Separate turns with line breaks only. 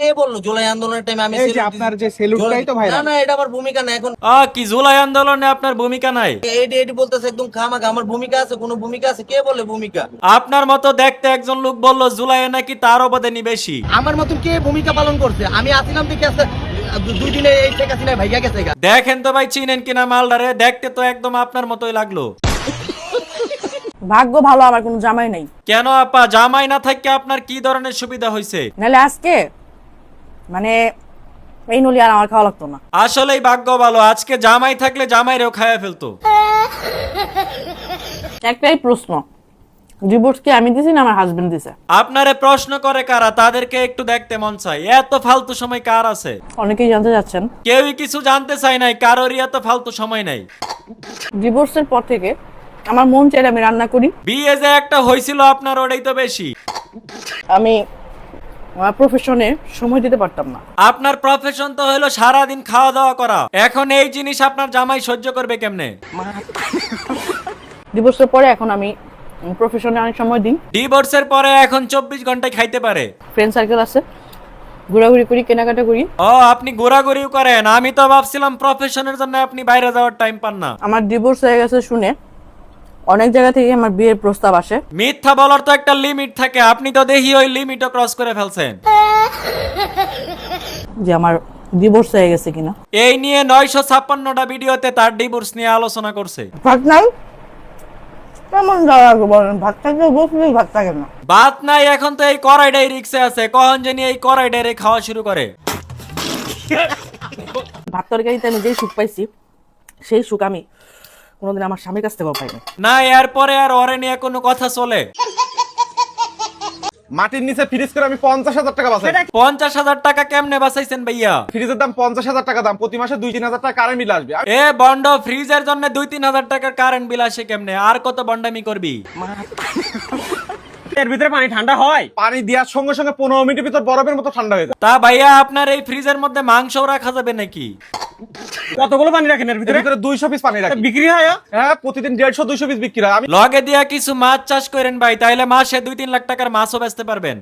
কে বললো জুলাই আন্দোলনের টাইমে আমি
এই যে আপনার যে সেলুটটাই তো ভাইরাল।
না না, এটা আমার ভূমিকা না এখন।
কি জুলাই আন্দোলনে আপনার ভূমিকা নাই?
এটি বলতেছে একদম খামাখা, আমার ভূমিকা আছে, কোনো ভূমিকা আছে? কে বলে ভূমিকা?
আপনার মতো দেখতে একজন লোক বলল জুলাইয়ে নাকি তার অবদানই বেশি।
আমার মতন কে ভূমিকা পালন করছে? আমি আসিলাম দেখে আসতে 2 দিনে এই শেখ হাসিনা ভাইগা গেছে।
দেখেন তো ভাই চিনেন কিনা মালদারে, দেখতে তো একদম আপনার মতোই লাগলো।
ভাগ্য ভালো আমার কোনো জামাই নাই।
কেন আপা, জামাই না থাকলে আপনার কি ধরনের সুবিধা হয়েছে?
নাহলে আজকে মানে এই নলি আর আমার খাওয়া লাগতো না।
আসলেই ভাগ্য ভালো, আজকে জামাই থাকলে জামাইরেও খাইয়া ফেলতো।
একটাই প্রশ্ন, ডিভোর্স কি আমি দিছি না আমার হাজবেন্ড দিছে?
আপনারে প্রশ্ন করে কারা? তাদেরকে একটু দেখতে মন চাই। এত ফালতু সময় কার আছে?
অনেকেই জানতে চাচ্ছেন।
কেউই কিছু জানতে চাই নাই, কারোরই এত ফালতু সময় নাই।
ডিভোর্সের পর থেকে আমার মন চাইলে আমি রান্না করি।
বিয়ে যে একটা হয়েছিল আপনার, ওটাই তো বেশি।
আমি আমার প্রফেশনে সময় দিতে পারতাম না।
আপনার প্রফেশন তো হলো সারাদিন খাওয়া দাওয়া করা, এখন এই জিনিস আপনার জামাই সহ্য করবে কেমনে?
ডিভোর্সের পরে এখন আমি প্রফেশনে অনেক সময় দিই।
ডিভোর্সের পরে এখন 24 ঘন্টায় খাইতে পারে।
ফ্রেন্ড সার্কেল আছে, ঘোরাঘুরি করি, কেনাকাটা করি।
ও, আপনি ঘোরাঘুরিও করেন? আমি তো ভাবছিলাম প্রফেশনের জন্য আপনি বাইরে যাওয়ার টাইম পান না।
আমার ডিভোর্স হয়ে গেছে শুনে অনেক জায়গা থেকে আমার বিয়ের প্রস্তাব আসে।
মিথ্যা বলার তো একটা লিমিট থাকে, আপনি তো দেখি ওই লিমিটও ক্রস করে ফেলছেন।
যে আমার ডিভোর্স হয়ে গেছে কিনা।
এই নিয়ে 956টা ভিডিওতে তার ডিভোর্স নিয়ে আলোচনা করছে।
ভাত নাই কেমন যাওয়া বলেন, ভাত থাকলে বসলেই ভাত থাকে না।
বাত নাই, এখন তো এই কড়াইটাই রিক্সে আছে, কখন জানি এই কড়াইটারে খাওয়া শুরু করে।
ভাত তরকারিতে আমি যেই সুখ পাইছি সেই সুখ আমি কোনোদিন আমার স্বামীর কাছ থেকেও পাইনি।
না, এরপরে আর ওরে নিয়ে কোনো কথা চলে?
মাটির নিচে ফ্রিজ করে আমি 50,000 টাকা বাঁচাই।
50,000 টাকা কেমনে বাঁচাইছেন ভাইয়া?
ফ্রিজের দাম 50,000 টাকা দাম, প্রতি মাসে 2-3 হাজার টাকা কারেন্ট বিল আসবে।
এ বন্ড, ফ্রিজের জন্য 2-3 হাজার টাকার কারেন্ট বিল আসে কেমনে? আর কত বন্ডামি করবি?
এর ভিতরে পানি ঠান্ডা হয়?
পানি দেওয়ার সঙ্গে সঙ্গে 15 মিনিটের ভিতর বরফের মতো ঠান্ডা হয়ে যায়।
তা ভাইয়া, আপনার এই ফ্রিজের মধ্যে মাংসও রাখা যাবে নাকি?
কতগুলো পানি রাখেন এর
এর
ভিতরে?
ভিতরে 200 পিস পানি রাখি।
বিক্রি হয়?
হ্যাঁ, প্রতিদিন 150-200 পিস বিক্রি হয়। আমি
লগে দিয়া কিছু মাছ চাষ করেন ভাই, তাইলে মাসে 2-3 লাখ টাকার মাছও বেচতে পারবেন।